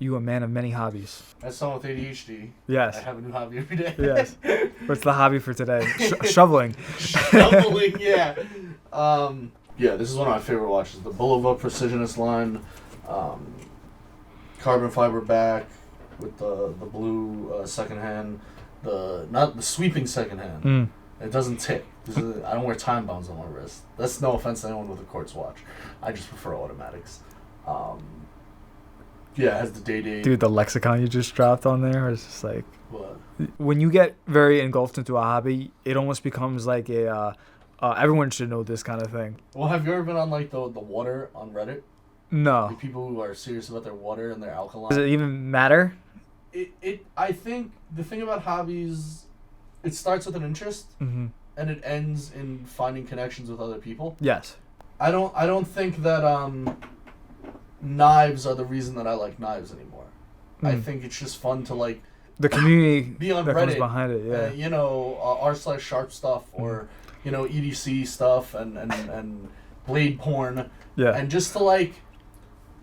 you a man of many hobbies. As someone with ADHD, Yes. I have a new hobby every day. Yes. What's the hobby for today? Shoveling. Shoveling, yeah. Yeah, this is one of my favorite watches. The Bulova Precisionist line, carbon fiber back with the blue second hand, not the sweeping second hand. Mm. It doesn't tick. I don't wear time bounds on my wrist. That's no offense to anyone with a quartz watch. I just prefer automatics. Yeah, it has the day. Dude, the lexicon you just dropped on there is just like... What? When you get very engulfed into a hobby, it almost becomes like a... everyone should know this kind of thing. Well, have you ever been on like the water on Reddit? No. Like people who are serious about their water and their alkaline. Does it even matter? I think the thing about hobbies, it starts with an interest, Mm-hmm. and it ends in finding connections with other people. Yes. I don't think that knives are the reason that I like knives anymore. I think it's just fun to like the community be on that Reddit comes behind it. Yeah. r/sharp stuff or EDC stuff and blade porn. Yeah. And just to like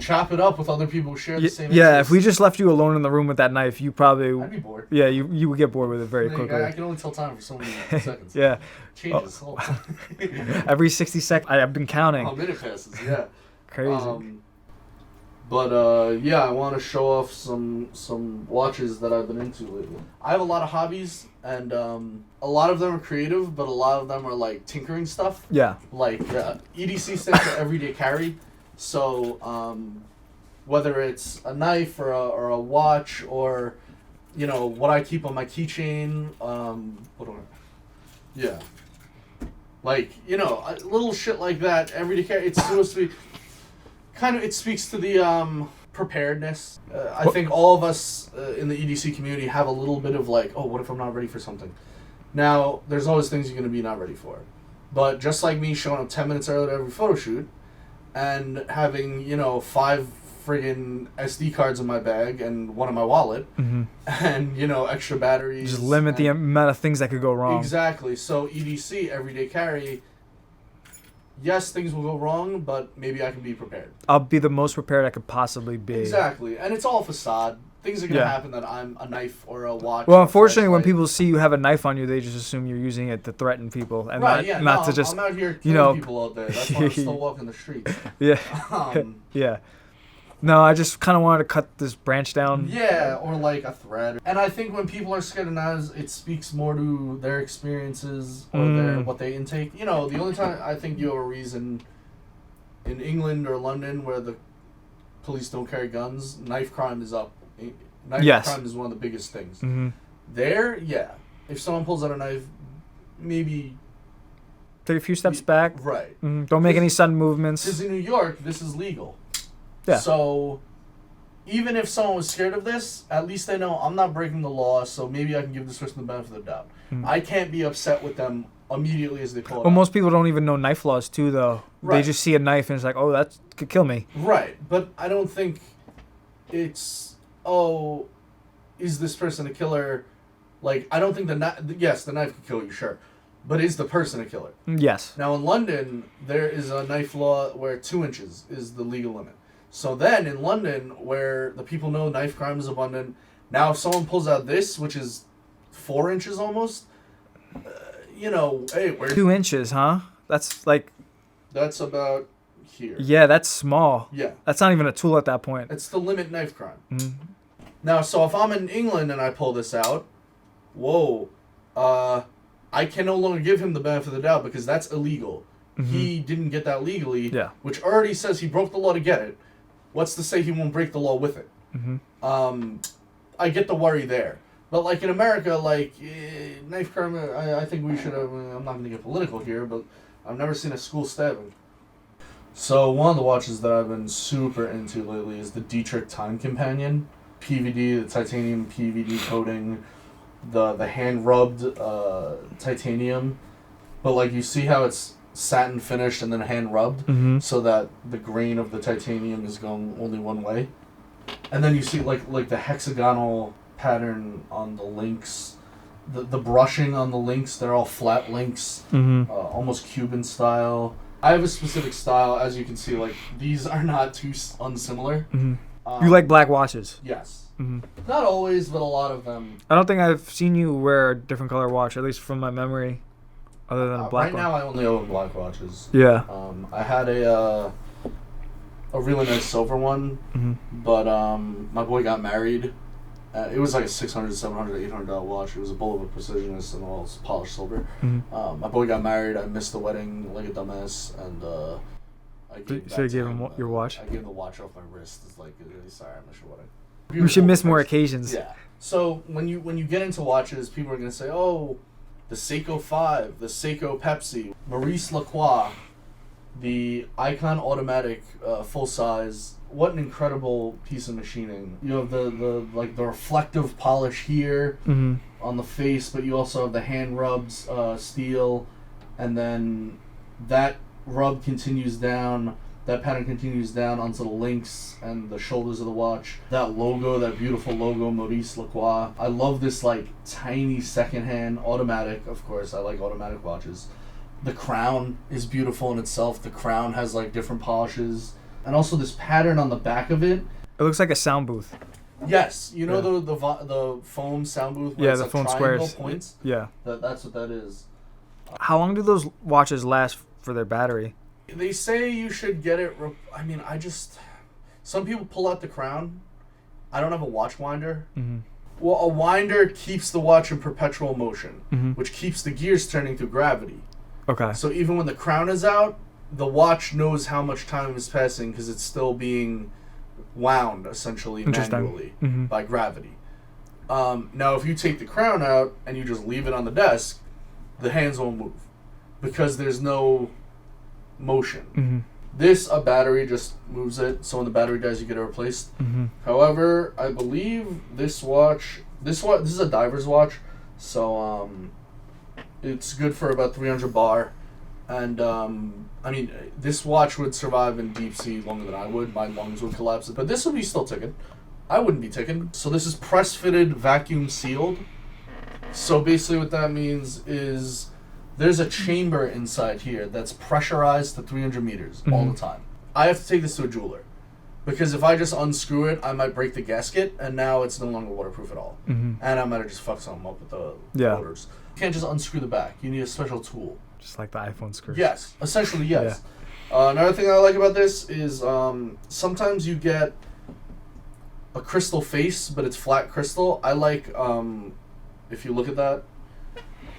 chop it up with other people who share the same Yeah, interests. if we just left you alone in the room with that knife, you probably... I'd be bored. Yeah, you would get bored with it very quickly. I can only tell time for so many seconds. Yeah. Changes. Every 60 seconds. I've been counting. Oh, minute passes, yeah. Crazy. Yeah, I want to show off some watches that I've been into lately. I have a lot of hobbies, and a lot of them are creative, but a lot of them are like tinkering stuff. Yeah. Like EDC stands for everyday carry. So whether it's a knife or a watch or what I keep on my keychain, yeah, like little shit like that. Everyday carry. It's supposed to be it speaks to the preparedness. I think all of us in the EDC community have a little bit of like, oh, what if I'm not ready for something? Now, there's always things you're going to be not ready for. But just like me showing up 10 minutes early to every photo shoot and having, 5 friggin' SD cards in my bag and one in my wallet and, extra batteries. Just limit the amount of things that could go wrong. Exactly. So EDC, everyday carry, yes, things will go wrong, but maybe I can be prepared. I'll be the most prepared I could possibly be. Exactly. And it's all facade. Things are going to happen that I'm a knife or a watch. Well, unfortunately, when people see you have a knife on you, they just assume you're using it to threaten people. And not to just... I'm out here killing people out there. That's why I'm still walking the streets. Yeah. Yeah. No, I just kind of wanted to cut this branch down. Yeah, or like a thread. And I think when people are scared of knives, it speaks more to their experiences or what they intake. The only time I think you have a reason in England or London where the police don't carry guns, knife crime is up. Knife crime is one of the biggest things. Mm-hmm. There, yeah. If someone pulls out a knife, maybe... Take a few steps back. Right. Mm-hmm. Don't make any sudden movements. Because in New York, this is legal. Yeah. So, even if someone was scared of this, at least they know I'm not breaking the law, so maybe I can give this person the benefit of the doubt. I can't be upset with them immediately as they pull it out. Most people don't even know knife laws, too, though. Right. They just see a knife and it's like, oh, that could kill me. Right. But I don't think it's, is this person a killer? Like, I don't think yes, the knife could kill you, sure. But is the person a killer? Yes. Now, in London, there is a knife law where 2 inches is the legal limit. So then, in London, where the people know knife crime is abundant, now if someone pulls out this, which is 4 inches almost, hey, where... 2 inches, huh? That's like... That's about here. Yeah, that's small. Yeah. That's not even a tool at that point. It's the limit knife crime. Mm-hmm. Now, so if I'm in England and I pull this out, I can no longer give him the benefit of the doubt because that's illegal. Mm-hmm. He didn't get that legally, which already says he broke the law to get it. What's to say he won't break the law with it? Mm-hmm. I get the worry there. But, like, in America, knife crime, I think we should have... I'm not going to get political here, but I've never seen a school stabbing. So, one of the watches that I've been super into lately is the Dietrich Time Companion. PVD, the titanium PVD coating, the hand-rubbed titanium. But, like, you see how it's satin finished and then hand-rubbed, so that the grain of the titanium is going only one way. And then you see, like the hexagonal pattern on the links, the brushing on the links, they're all flat links, almost Cuban style. I have a specific style, as you can see, like, these are not too unsimilar. You like black watches? Yes. Mm-hmm. Not always, but a lot of them. I don't think I've seen you wear a different color watch, at least from my memory, other than a black right one. now, I only own black watches. Yeah. I had a really nice silver one, but my boy got married. It was like a $600, $700, $800 watch. It was a bullet with precisionist and all polished silver. My boy got married. I missed the wedding like a dumbass, and I gave So you gave him your watch? I gave the watch off my wrist. It's like, sorry, I missed your wedding. We should miss more occasions. Yeah. So when you get into watches, people are gonna say, "Oh, the Seiko 5, the Seiko Pepsi, Maurice Lacroix, the Icon Automatic full size. What an incredible piece of machining! You have the reflective polish here on the face, but you also have the hand rubs steel, and then that rub continues down. That pattern continues down onto the links and the shoulders of the watch. That logo, that beautiful logo, Maurice Lacroix. I love this like tiny secondhand automatic. Of course, I like automatic watches. The crown is beautiful in itself. The crown has like different polishes, and also this pattern on the back of it. It looks like a sound booth. Yes, you know the foam sound booth. Where Yeah, it's the like foam triangle squares. Points. Yeah. That's what that is. How long do those watches last for their battery? They say you should get it. Some people pull out the crown. I don't have a watch winder. Well, a winder keeps the watch in perpetual motion, which keeps the gears turning through gravity. Okay. So even when the crown is out, the watch knows how much time is passing because it's still being wound, essentially, manually by gravity. Now, if you take the crown out and you just leave it on the desk, the hands won't move because there's no motion. A battery just moves it, so when the battery dies, you get it replaced. However, I believe this is a diver's watch, so it's good for about 300 bar, and this watch would survive in deep sea longer than I would. My lungs would collapse, but this would be still ticking. I wouldn't be ticking. So this is press fitted, vacuum sealed. So basically what that means is there's a chamber inside here that's pressurized to 300 meters all the time. I have to take this to a jeweler because if I just unscrew it, I might break the gasket, and now it's no longer waterproof at all. And I might have just fucked something up with the motors. You can't just unscrew the back. You need a special tool. Just like the iPhone screws. Yes, essentially yes. Yeah. Another thing I like about this is sometimes you get a crystal face, but it's flat crystal. I like, if you look at that,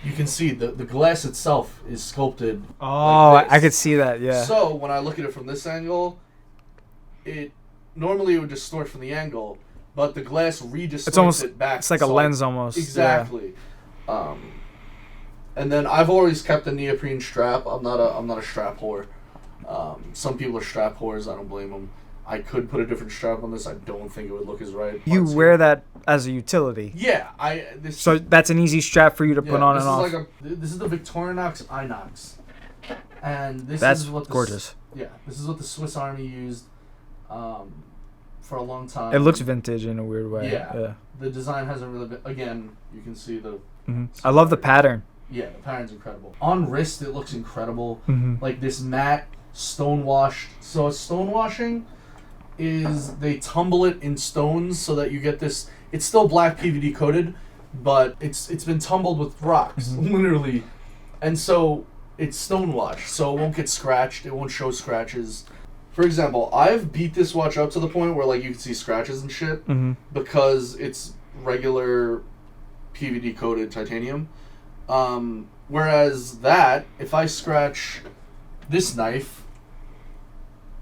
you can see the glass itself is sculpted. Oh, like I could see that, yeah. So when I look at it from this angle, it would distort from the angle, but the glass redistorts it back. It's like a lens almost. Exactly. Yeah. And then I've always kept a neoprene strap. I'm not a strap whore. Some people are strap whores. I don't blame them. I could put a different strap on this. I don't think it would look as right. You wear that as a utility. Yeah, so that's an easy strap for you to put on and off. This is the Victorinox Inox, and that's gorgeous. This is what the Swiss Army used for a long time. It looks vintage in a weird way. Yeah. The design hasn't really been. Again, you can see the. I love the pattern. Yeah, the pattern's incredible. On wrist, it looks incredible. Like this matte stone washed. So a stone washing is they tumble it in stones so that you get this. It's still black PVD coated, but it's been tumbled with rocks, literally, and so it's stone washed, so it won't get scratched. It won't show scratches. For example, I've beat this watch up to the point where like you can see scratches and shit because it's regular PVD coated titanium. Whereas that, if I scratch this knife,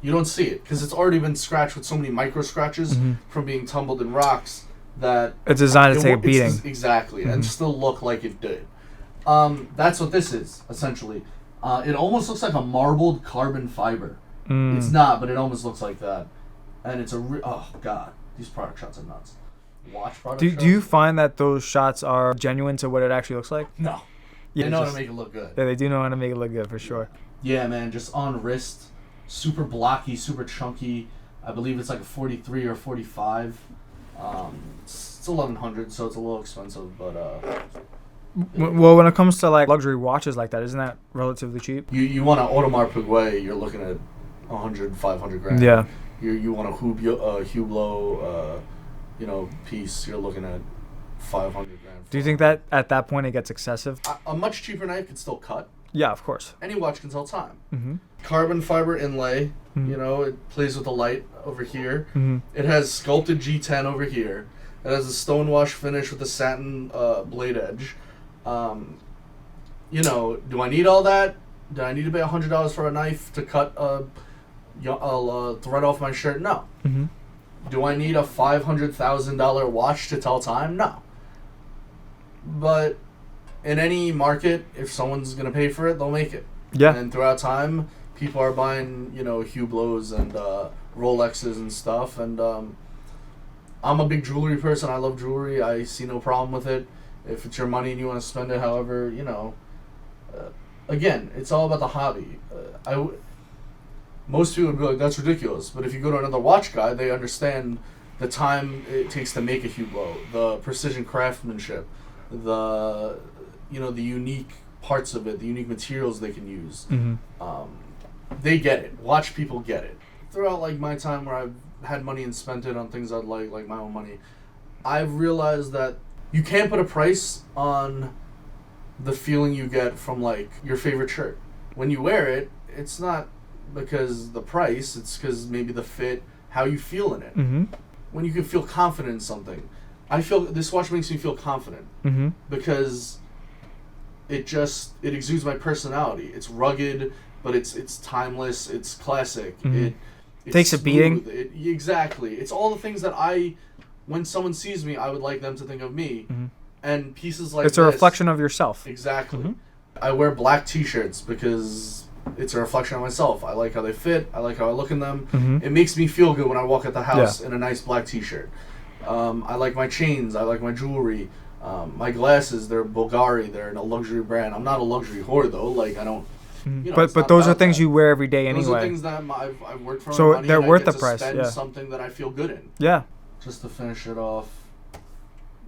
you don't see it because it's already been scratched with so many micro scratches from being tumbled in rocks that it's designed to take a beating. Exactly, and still look like it did. That's what this is essentially. It almost looks like a marbled carbon fiber. It's not, but it almost looks like that. And it's oh god, these product shots are nuts. Watch product shots. Do you find that those shots are genuine to what it actually looks like? No. Yeah, they know how to make it look good. Yeah, they do know how to make it look good for sure. Yeah, man, just on wrist, super blocky, super chunky. I believe it's like a 43 or 45. It's 1100, so it's a little expensive, but well, when it comes to like luxury watches like that, isn't that relatively cheap? You want an Audemars Piguet, you're looking at 100, 500 grand. Yeah. You want a Hublot, piece. You're looking at 500 grand. Do you think that at that point it gets excessive? A much cheaper knife can still cut. Yeah, of course. Any watch can tell time. Mm-hmm. Carbon fiber inlay. Mm-hmm. It plays with the light over here. Mm-hmm. It has sculpted G10 over here. It has a stonewash finish with a satin blade edge. Do I need all that? Do I need to pay $100 for a knife to cut a thread off my shirt? No. Mm-hmm. Do I need a $500,000 watch to tell time? No. But in any market, if someone's going to pay for it, they'll make it. Yeah. And throughout time, people are buying, Hublots and Rolexes and stuff. And I'm a big jewelry person. I love jewelry. I see no problem with it. If it's your money and you want to spend it however, again, it's all about the hobby. Most people would be like, that's ridiculous. But if you go to another watch guy, they understand the time it takes to make a Hublot, the precision craftsmanship, the unique parts of it, the unique materials they can use. Mm-hmm. They get it. Watch people get it. Throughout my time where I've had money and spent it on things I'd like my own money, I've realized that you can't put a price on the feeling you get from your favorite shirt. When you wear it, it's not because the price, it's because maybe the fit, how you feel in it. Mm-hmm. When you can feel confident in something. I feel this watch makes me feel confident. Mm-hmm. Because it exudes my personality. It's rugged, but it's timeless, it's classic. Mm-hmm. It takes a beating. Exactly. It's all the things that when someone sees me, I would like them to think of me. Mm-hmm. And pieces like it's a reflection of yourself. Exactly. Mm-hmm. I wear black t-shirts because it's a reflection of myself. I like how they fit. I like how I look in them. Mm-hmm. It makes me feel good when I walk at the house in a nice black t-shirt. I like my chains. I like my jewelry. My glasses, they're Bulgari. They're in a luxury brand. I'm not a luxury whore, though. I don't... but those are things you wear every day anyway. Those are things that I've worked for. So money they're and worth I get the to price. Spend Yeah. something that I feel good in. Yeah. Just to finish it off,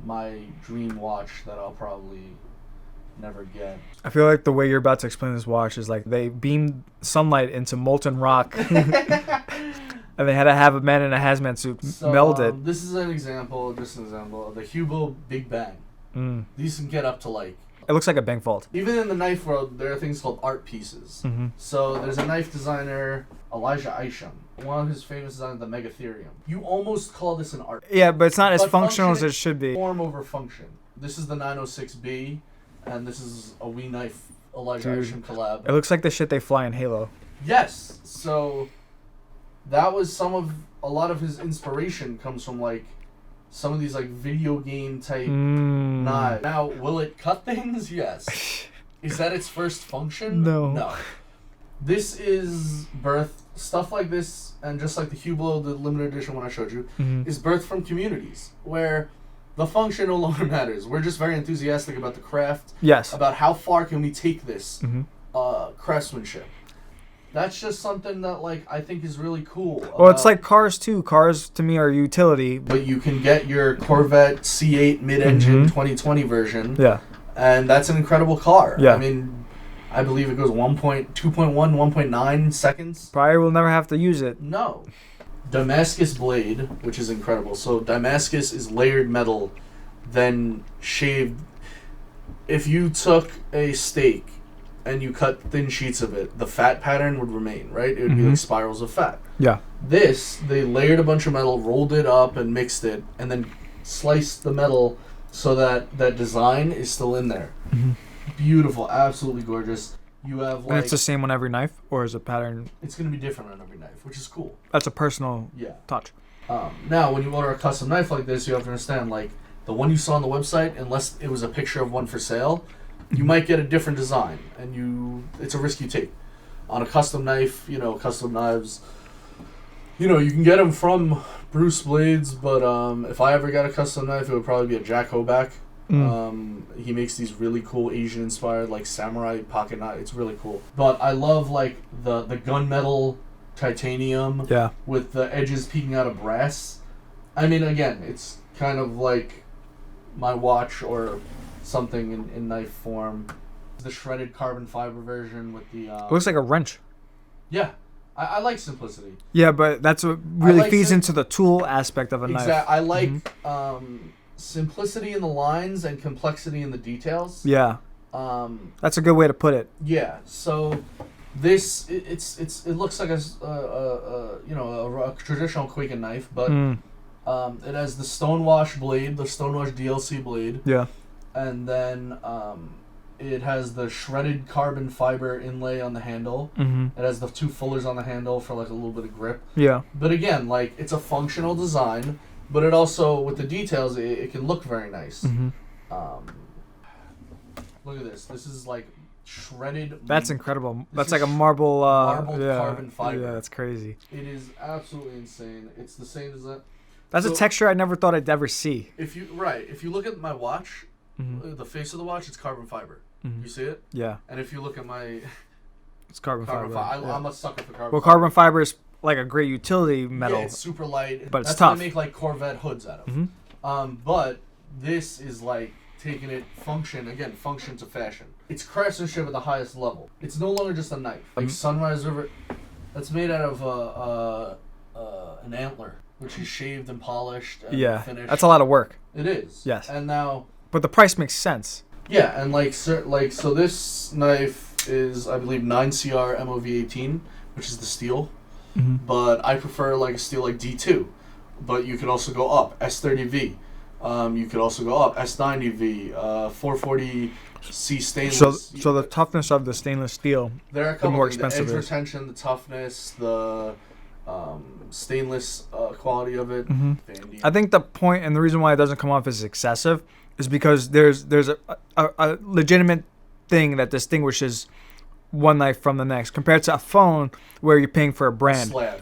my dream watch that I'll probably never get. I feel like the way you're about to explain this watch is they beamed sunlight into molten rock, and they had to have a man in a hazmat suit meld it. This is an example, of the Hublot Big Bang. These can get up to It looks like a bank vault. Even in the knife world, there are things called art pieces. Mm-hmm. So there's a knife designer, Elijah Isham. One of his famous designs, the Megatherium. You almost call this an art. Yeah, but it's not as functional as it should be. Form over function. This is the 906B, and this is a wee knife Elijah Isham collab. It looks like the shit they fly in Halo. Yes. So that was a lot of his inspiration comes from some of these video game type knives. Now, will it cut things? Yes. Is that its first function? No. This is birth stuff like this, and just like the Hublot, the limited edition one I showed you, is birthed from communities where the function no longer matters. We're just very enthusiastic about the craft. Yes. About how far can we take this craftsmanship. That's just something that I think is really cool. Well, it's like cars too. Cars to me are utility. But you can get your Corvette C8 mid-engine 2020 version. Yeah. And that's an incredible car. Yeah. I mean, I believe it goes 1.9 seconds. Probably will never have to use it. No. Damascus Blade, which is incredible. So Damascus is layered metal, then shaved. If you took a steak and you cut thin sheets of it, the fat pattern would remain, right? It would be like spirals of fat. Yeah. This, they layered a bunch of metal, rolled it up and mixed it, and then sliced the metal so that that design is still in there. Beautiful, absolutely gorgeous. You have And it's the same on every knife, or is a pattern? It's going to be different on every knife, which is cool. That's a personal touch. Now, when you order a custom knife like this, you have to understand, the one you saw on the website, unless it was a picture of one for sale, you might get a different design, and it's a risk you take. On a custom knife, custom knives, you can get them from Bruce Blades, but if I ever got a custom knife, it would probably be a Jack Hoback. He makes these really cool Asian-inspired, samurai pocket knife. It's really cool. But I love, the gunmetal titanium with the edges peeking out of brass. I mean, again, it's kind of like my watch or something in knife form. The shredded carbon fiber version with the... it looks like a wrench. Yeah. I like simplicity. Yeah, but that's what really like feeds into the tool aspect of a knife. I like simplicity in the lines and complexity in the details. Yeah. That's a good way to put it. Yeah. So this it looks like a traditional Quicken knife, but it has the stonewash blade, the stonewash DLC blade. Yeah. And then it has the shredded carbon fiber inlay on the handle. It has the 2 fullers on the handle for like a little bit of grip. Yeah. But again, like it's a functional design, but it also, with the details, it can look very nice. Look at this. This is like shredded. That's incredible. That's like a marbled carbon fiber. Yeah, that's crazy. It is absolutely insane. It's the same as that. That's a texture I never thought I'd ever see. If you look at my watch, the face of the watch, it's carbon fiber. You see it? Yeah. And if you look at my, it's carbon fiber. I'm a sucker for carbon fiber. Well, carbon fiber is like a great utility metal. Yeah, it's super light. But it's That's tough. what they make like Corvette hoods out of. But this is like taking it function to fashion. It's craftsmanship at the highest level. It's no longer just a knife. Like Sunrise River, that's made out of an antler, which is shaved and polished and finished. That's a lot of work. It is. Yes. And now, but the price makes sense. Yeah, and so this knife is, I believe, 9CR MOV18, which is the steel. But I prefer like a steel like D2. But you could also go up S30V. You could also go up S90V, 440C stainless. So the toughness of the stainless steel, there are a couple the more things, expensive the edge it is. retention, the toughness, the stainless quality of it. I think the point and the reason why it doesn't come off as excessive is because there's a legitimate thing that distinguishes one knife from the next compared to a phone where you're paying for a brand. Slab.